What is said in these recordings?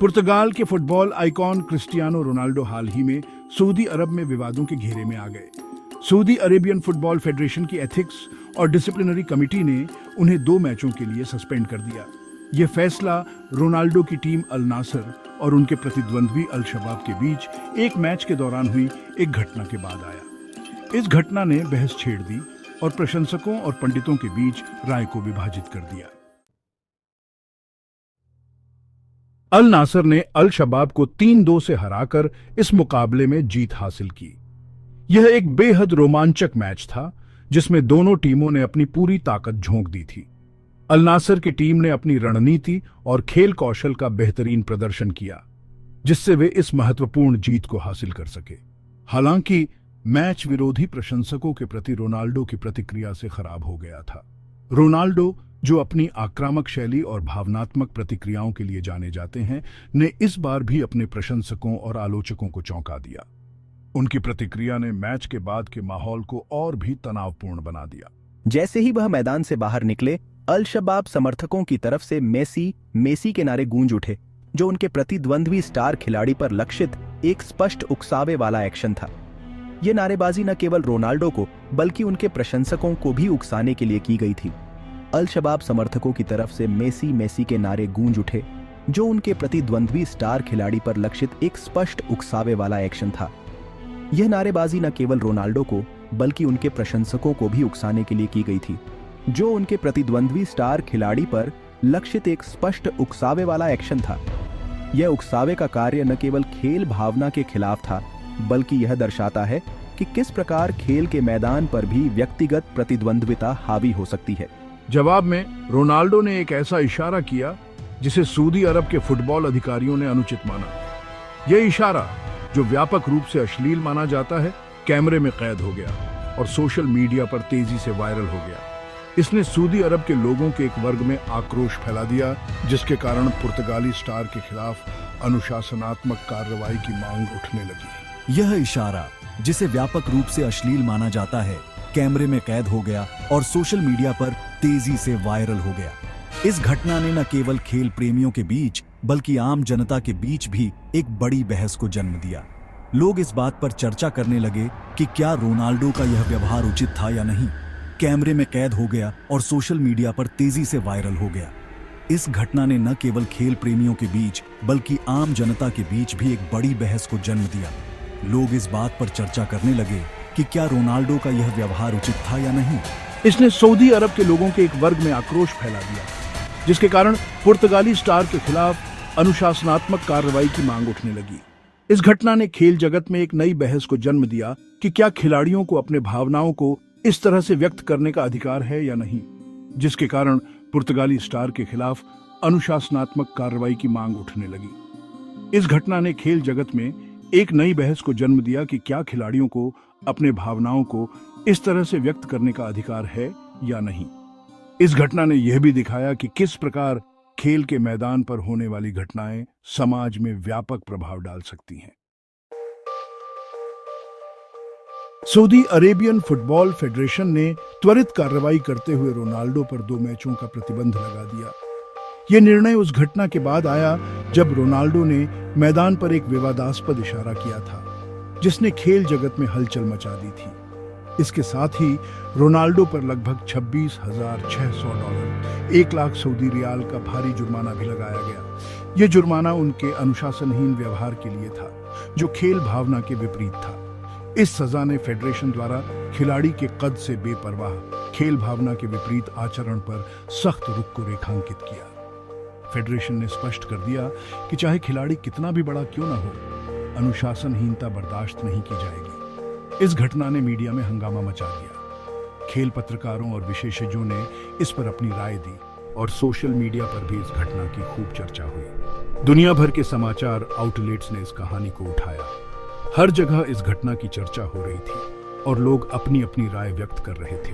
पुर्तगाल के football icon Cristiano Ronaldo हाल ही में Saudi अरब में विवादों के घेरे में आ गए। सऊदी अरेबियन फुटबॉल फेडरेशन की एथिक्स और डिसिप्लिनरी कमेटी ने उन्हें 2 मैचों के लिए सस्पेंड कर दिया। यह फैसला रोनाल्डो की टीम अल नासर और उनके प्रतिद्वंद्वी अल शबाब के बीच एक मैच के दौरान हुई एक घटना के बाद आया। इस घटना ने बहस छेड़ दी और प्रशंसकों और पंडितों के बीच राय को विभाजित कर दिया। अल नासर ने अल शबाब को 3-2 से हराकर इस मुकाबले में जीत हासिल की। यह एक बेहद रोमांचक मैच था जिसमें दोनों टीमों ने अपनी पूरी ताकत झोंक दी थी। अल नासर की टीम ने अपनी रणनीति और खेल कौशल का बेहतरीन प्रदर्शन किया, जिससे वे इस महत्वपूर्ण जीत को हासिल कर सके। हालांकि मैच विरोधी प्रशंसकों के प्रति रोनाल्डो की प्रतिक्रिया से खराब हो गया था। रोनाल्डो, जो अपनी आक्रामक शैली और भावनात्मक प्रतिक्रियाओं के लिए जाने जाते हैं, ने इस बार भी अपने प्रशंसकों और आलोचकों को चौंका दिया। उनकी प्रतिक्रिया ने मैच के बाद के माहौल को और भी तनावपूर्ण बना दिया। जैसे ही वह मैदान से बाहर निकले, अल शबाब समर्थकों की तरफ से मेसी के नारे गूंज उठे, जो उनके प्रतिद्वंद्वी स्टार खिलाड़ी पर लक्षित एक स्पष्ट उकसावे वाला एक्शन था। यह नारेबाजी न केवल रोनाल्डो को बल्कि उनके प्रशंसकों को भी उकसाने के लिए की गई थी। अल शबाब समर्थकों की तरफ से मेसी के नारे गूंज उठे, जो उनके प्रतिद्वंद्वी स्टार खिलाड़ी पर लक्षित एक स्पष्ट उकसावे वाला एक्शन था। यह नारेबाजी न केवल रोनाल्डो को बल्कि उनके प्रशंसकों को भी उकसाने के लिए की गई थी, जो उनके प्रतिद्वंद्वी स्टार खिलाड़ी पर लक्षित एक स्पष्ट उकसावे वाला एक्शन था। यह उकसावे का कार्य न केवल खेल भावना के खिलाफ था, बल्कि यह दर्शाता है कि किस प्रकार खेल के मैदान पर भी व्यक्तिगत प्रतिद्वंद्विता हावी हो सकती है। जवाब में रोनाल्डो ने एक ऐसा इशारा किया जिसे सऊदी अरब के फुटबॉल अधिकारियों ने अनुचित माना। यह इशारा, जो व्यापक रूप से अश्लील माना जाता है, कैमरे में कैद हो गया और सोशल मीडिया पर तेजी से वायरल हो गया। इसने सऊदी अरब के लोगों के एक वर्ग में आक्रोश फैला दिया, जिसके कारण पुर्तगाली स्टार के खिलाफ अनुशासनात्मक कार्रवाई की मांग उठने लगी। यह इशारा, जिसे व्यापक रूप से अश्लील माना जाता है, कैमरे में कैद हो गया और सोशल मीडिया पर तेजी से वायरल हो गया। इस घटना ने न केवल खेल प्रेमियों के बीच बल्कि आम जनता के बीच भी एक बड़ी बहस को जन्म दिया। लोग इस बात पर चर्चा करने लगे कि क्या रोनाल्डो का यह व्यवहार उचित था या नहीं। कैमरे में कैद हो गया और सोशल मीडिया पर तेजी से वायरल हो गया। इस घटना ने न केवल खेल प्रेमियों के बीच बल्कि आम जनता के बीच भी एक बड़ी बहस को जन्म दिया। लोग इस बात पर चर्चा करने लगे कि क्या रोनाल्डो का यह व्यवहार उचित था या नहीं। इसने सऊदी अरब के लोगों के एक वर्ग में आक्रोश फैला दिया, जिसके कारण पुर्तगाली स्टार के खिलाफ अनुशासनात्मक कार्रवाई की मांग उठने लगी। इस घटना ने खेल जगत में एक नई बहस को जन्म दिया कि क्या खिलाड़ियों को अपने भावनाओं को इस तरह से व्यक्त करने का अधिकार है या नहीं, जिसके कारण पुर्तगाली स्टार के खिलाफ अनुशासनात्मक कार्रवाई की मांग उठने लगी। इस घटना ने खेल जगत में एक नई बहस को जन्म दिया कि क्या खिलाड़ियों को अपने भावनाओं को इस तरह से व्यक्त करने का अधिकार है या नहीं। इस घटना ने यह भी दिखाया कि किस प्रकार खेल के मैदान पर होने वाली घटनाएं समाज में व्यापक प्रभाव डाल सकती हैं। सऊदी अरेबियन फुटबॉल फेडरेशन ने त्वरित कार्रवाई करते हुए रोनाल्डो पर 2 मैचों का प्रतिबंध लगा दिया। यह निर्णय उस घटना के बाद आया जब रोनाल्डो ने मैदान पर एक विवादास्पद इशारा किया था, जिसने खेल जगत में हलचल मचा दी थी। इसके साथ ही रोनाल्डो पर लगभग $26,600 1 लाख सऊदी रियाल का भारी जुर्माना भी लगाया गया। यह जुर्माना उनके अनुशासनहीन व्यवहार के लिए था, जो खेल भावना के विपरीत था। इस सजा ने फेडरेशन द्वारा खिलाड़ी के कद से बेपरवाह खेल भावना के विपरीत आचरण पर सख्त रुख को रेखांकित किया। फेडरेशन ने स्पष्ट कर दिया कि चाहे खिलाड़ी कितना भी बड़ा क्यों न हो, अनुशासनहीनता बर्दाश्त नहीं की जाएगी। इस घटना ने मीडिया में हंगामा मचा दिया। खेल पत्रकारों और विशेषज्ञों ने इस पर अपनी राय दी और सोशल मीडिया पर भी इस घटना की खूब चर्चा हुई। दुनिया भर के समाचार आउटलेट्स ने इस कहानी को उठाया। हर जगह इस घटना की चर्चा हो रही थी और लोग अपनी अपनी राय व्यक्त कर रहे थे।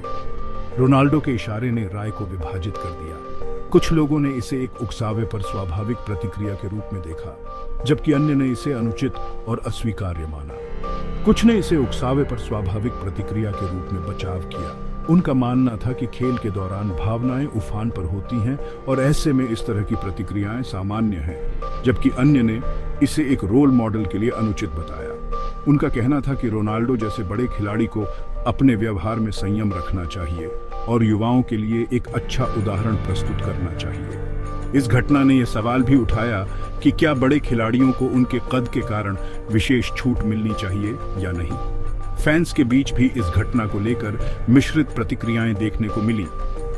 रोनाल्डो के इशारे ने राय को विभाजित कर दिया। कुछ लोगों ने इसे एक उकसावे पर स्वाभाविक प्रतिक्रिया के रूप में देखा, जबकि अन्य ने इसे अनुचित और अस्वीकार्य माना। कुछ ने इसे उकसावे पर स्वाभाविक प्रतिक्रिया के रूप में बचाव किया उनका मानना था कि खेल के दौरान भावनाएं उफान पर होती हैं और ऐसे में इस तरह की प्रतिक्रियाएं सामान्य हैं, जबकि अन्य ने इसे एक रोल मॉडल के लिए अनुचित बताया। उनका कहना था कि रोनाल्डो जैसे बड़े खिलाड़ी को अपने व्यवहार में संयम रखना चाहिए और युवाओं के लिए एक अच्छा उदाहरण प्रस्तुत करना चाहिए। इस घटना ने यह सवाल भी उठाया कि क्या बड़े खिलाड़ियों को उनके कद के कारण विशेष छूट मिलनी चाहिए या नहीं। फैंस के बीच भी इस घटना को लेकर मिश्रित प्रतिक्रियाएं देखने को मिली।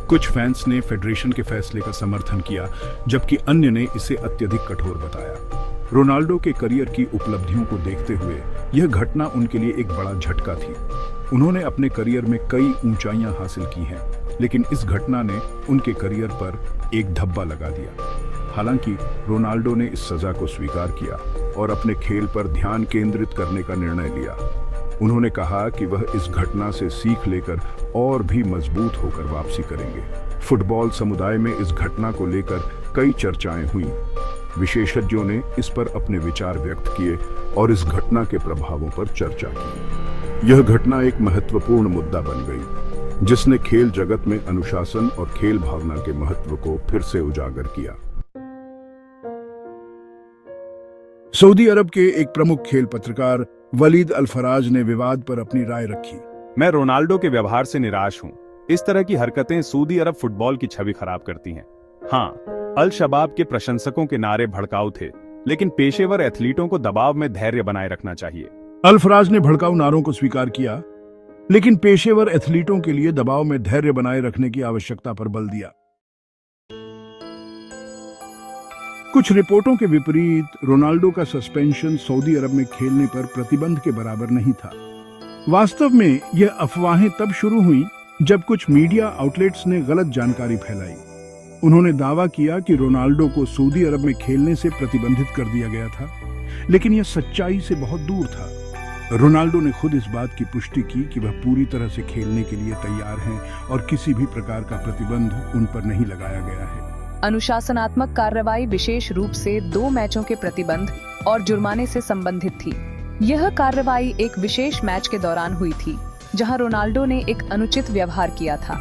कुछ फैंस ने फेडरेशन के फैसले का समर्थन किया, जबकि अन्य ने इसे अत्यधिक कठोर बताया। रोनाल्डो के करियर की उपलब्धियों को देखते हुए यह घटना उनके लिए एक बड़ा झटका थी। उन्होंने अपने करियर में कई ऊंचाइयां हासिल की हैं, लेकिन इस घटना ने उनके करियर पर एक धब्बा लगा दिया। हालांकि रोनाल्डो ने इस सजा को स्वीकार किया और अपने खेल पर ध्यान केंद्रित करने का निर्णय लिया। उन्होंने कहा कि वह इस घटना से सीख लेकर और भी मजबूत होकर वापसी करेंगे। फुटबॉल समुदाय में इस घटना को लेकर कई चर्चाएं हुई। विशेषज्ञों ने इस पर अपने विचार व्यक्त किए और इस घटना के प्रभावों पर चर्चा की। यह घटना एक महत्वपूर्ण मुद्दा बन गई, जिसने खेल जगत में अनुशासन और खेल भावना के महत्व को फिर से उजागर किया। सऊदी अरब के एक प्रमुख खेल पत्रकार वलीद अल फराज ने विवाद पर अपनी राय रखी। मैं रोनाल्डो के व्यवहार से निराश हूं। इस तरह की हरकतें सऊदी अरब फुटबॉल की छवि खराब करती हैं। हाँ, अल शबाब के प्रशंसकों के नारे भड़काऊ थे, लेकिन पेशेवर एथलीटों को दबाव में धैर्य बनाए रखना चाहिए। अल फराज ने भड़काऊ नारों को स्वीकार किया, लेकिन पेशेवर एथलीटों के लिए दबाव में धैर्य बनाए रखने की आवश्यकता पर बल दिया। कुछ रिपोर्टों के विपरीत रोनाल्डो का सस्पेंशन सऊदी अरब में खेलने पर प्रतिबंध के बराबर नहीं था। वास्तव में यह अफवाहें तब शुरू हुई जब कुछ मीडिया आउटलेट्स ने गलत जानकारी फैलाई। उन्होंने दावा किया कि रोनाल्डो को सऊदी अरब में खेलने से प्रतिबंधित कर दिया गया था, लेकिन यह सच्चाई से बहुत दूर था। रोनाल्डो ने खुद इस बात की पुष्टि की कि वह पूरी तरह से खेलने के लिए तैयार हैं और किसी भी प्रकार का प्रतिबंध उन पर नहीं लगाया गया है। अनुशासनात्मक कार्रवाई विशेष रूप से 2 मैचों के प्रतिबंध और जुर्माने से संबंधित थी। यह कार्रवाई एक विशेष मैच के दौरान हुई थी, जहां रोनाल्डो ने एक अनुचित व्यवहार किया था।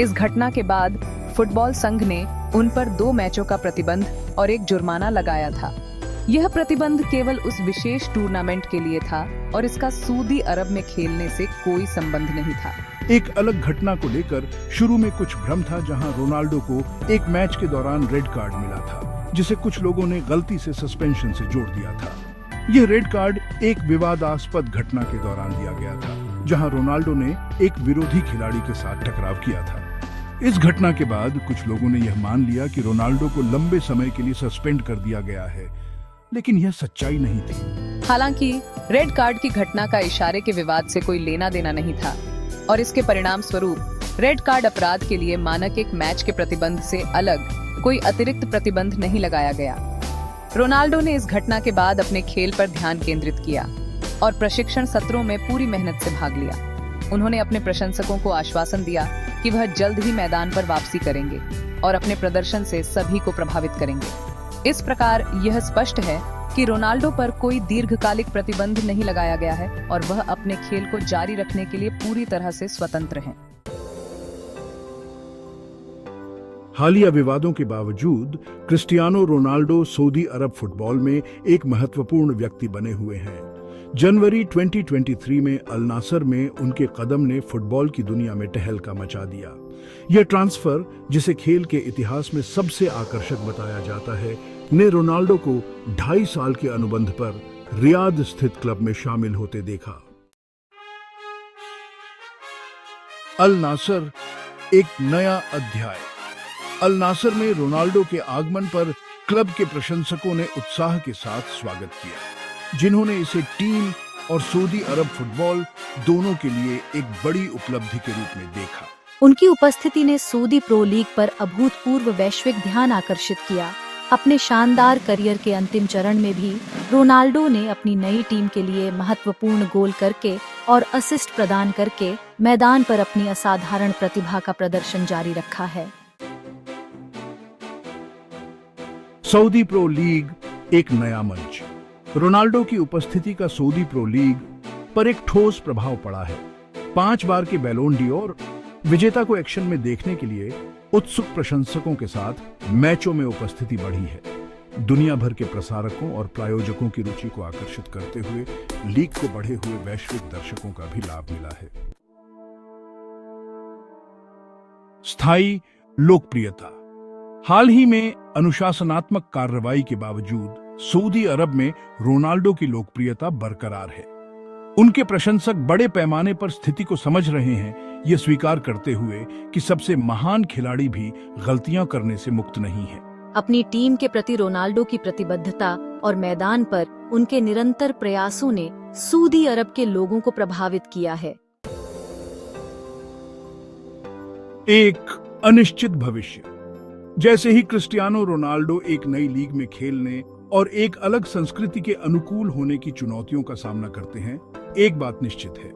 इस घटना के बाद फुटबॉल संघ ने उन पर 2 मैचों का प्रतिबंध और एक जुर्माना लगाया था। यह प्रतिबंध केवल उस विशेष टूर्नामेंट के लिए था और इसका सऊदी अरब में खेलने से कोई संबंध नहीं था। एक अलग घटना को लेकर शुरू में कुछ भ्रम था, जहां रोनाल्डो को एक मैच के दौरान रेड कार्ड मिला था, जिसे कुछ लोगों ने गलती से सस्पेंशन से जोड़ दिया था। यह रेड कार्ड एक विवादास्पद घटना के दौरान दिया गया था, जहां रोनाल्डो ने एक विरोधी खिलाड़ी के साथ टकराव किया था। इस घटना के बाद कुछ लोगों ने यह मान लिया कि रोनाल्डो को लंबे समय के लिए सस्पेंड कर दिया गया है, लेकिन यह सच्चाई नहीं थी। हालांकि रेड कार्ड की घटना का इशारे के विवाद से कोई लेना देना नहीं था और इसके परिणाम स्वरूप रेड कार्ड अपराध के लिए मानक एक मैच के प्रतिबंध से अलग कोई अतिरिक्त प्रतिबंध नहीं लगाया गया। रोनाल्डो ने इस घटना के बाद अपने खेल पर ध्यान केंद्रित किया और प्रशिक्षण सत्रों में पूरी मेहनत से भाग लिया। उन्होंने अपने प्रशंसकों को आश्वासन दिया कि वह जल्द ही मैदान पर वापसी करेंगे और अपने प्रदर्शन से सभी को प्रभावित करेंगे। इस प्रकार यह स्पष्ट है कि रोनाल्डो पर कोई दीर्घकालिक प्रतिबंध नहीं लगाया गया है और वह अपने खेल को जारी रखने के लिए पूरी तरह से स्वतंत्र हैं। हालिया विवादों के बावजूद क्रिस्टियानो रोनाल्डो सऊदी अरब फुटबॉल में एक महत्वपूर्ण व्यक्ति बने हुए हैं। जनवरी 2023 में अल नासर में उनके कदम ने फुटबॉल की दुनिया में टहलका मचा दिया। यह ट्रांसफर, जिसे खेल के इतिहास में सबसे आकर्षक बताया जाता है, ने रोनाल्डो को 2.5 साल के अनुबंध पर रियाद स्थित क्लब में शामिल होते देखा। अल नासर, एक नया अध्याय। अल नासर में रोनाल्डो के आगमन पर क्लब के प्रशंसकों ने उत्साह के साथ स्वागत किया, जिन्होंने इसे टीम और सऊदी अरब फुटबॉल दोनों के लिए एक बड़ी उपलब्धि के रूप में देखा। उनकी उपस्थिति ने सऊदी प्रो लीग पर अभूतपूर्व वैश्विक ध्यान आकर्षित किया। अपने शानदार करियर के अंतिम चरण में भी रोनाल्डो ने अपनी नई टीम के लिए महत्वपूर्ण गोल करके और असिस्ट प्रदान करके मैदान पर अपनी असाधारण प्रतिभा का प्रदर्शन जारी रखा है। सऊदी प्रो लीग, एक नया मंच। रोनाल्डो की उपस्थिति का सऊदी प्रो लीग पर एक ठोस प्रभाव पड़ा है। 5 बार के बैलोन डियोर विजेता को एक्शन में देखने के लिए उत्सुक प्रशंसकों के साथ मैचों में उपस्थिति बढ़ी है। दुनिया भर के प्रसारकों और प्रायोजकों की रुचि को आकर्षित करते हुए लीग को बढ़े हुए वैश्विक दर्शकों का भी लाभ मिला है। स्थायी लोकप्रियता। हाल ही में अनुशासनात्मक कार्रवाई के बावजूद सऊदी अरब में रोनाल्डो की लोकप्रियता बरकरार है। उनके प्रशंसक बड़े पैमाने पर स्थिति को समझ रहे हैं, ये स्वीकार करते हुए कि सबसे महान खिलाड़ी भी गलतियां करने से मुक्त नहीं है। अपनी टीम के प्रति रोनाल्डो की प्रतिबद्धता और मैदान पर उनके निरंतर प्रयासों ने सऊदी अरब के लोगों को प्रभावित किया है। एक अनिश्चित भविष्य। जैसे ही क्रिस्टियानो रोनाल्डो एक नई लीग में खेलने और एक अलग संस्कृति के अनुकूल होने की चुनौतियों का सामना करते हैं, एक बात निश्चित है,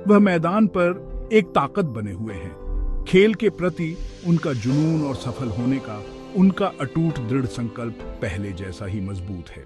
वह मैदान पर एक ताकत बने हुए हैं। खेल के प्रति उनका जुनून और सफल होने का उनका अटूट दृढ़ संकल्प पहले जैसा ही मजबूत है।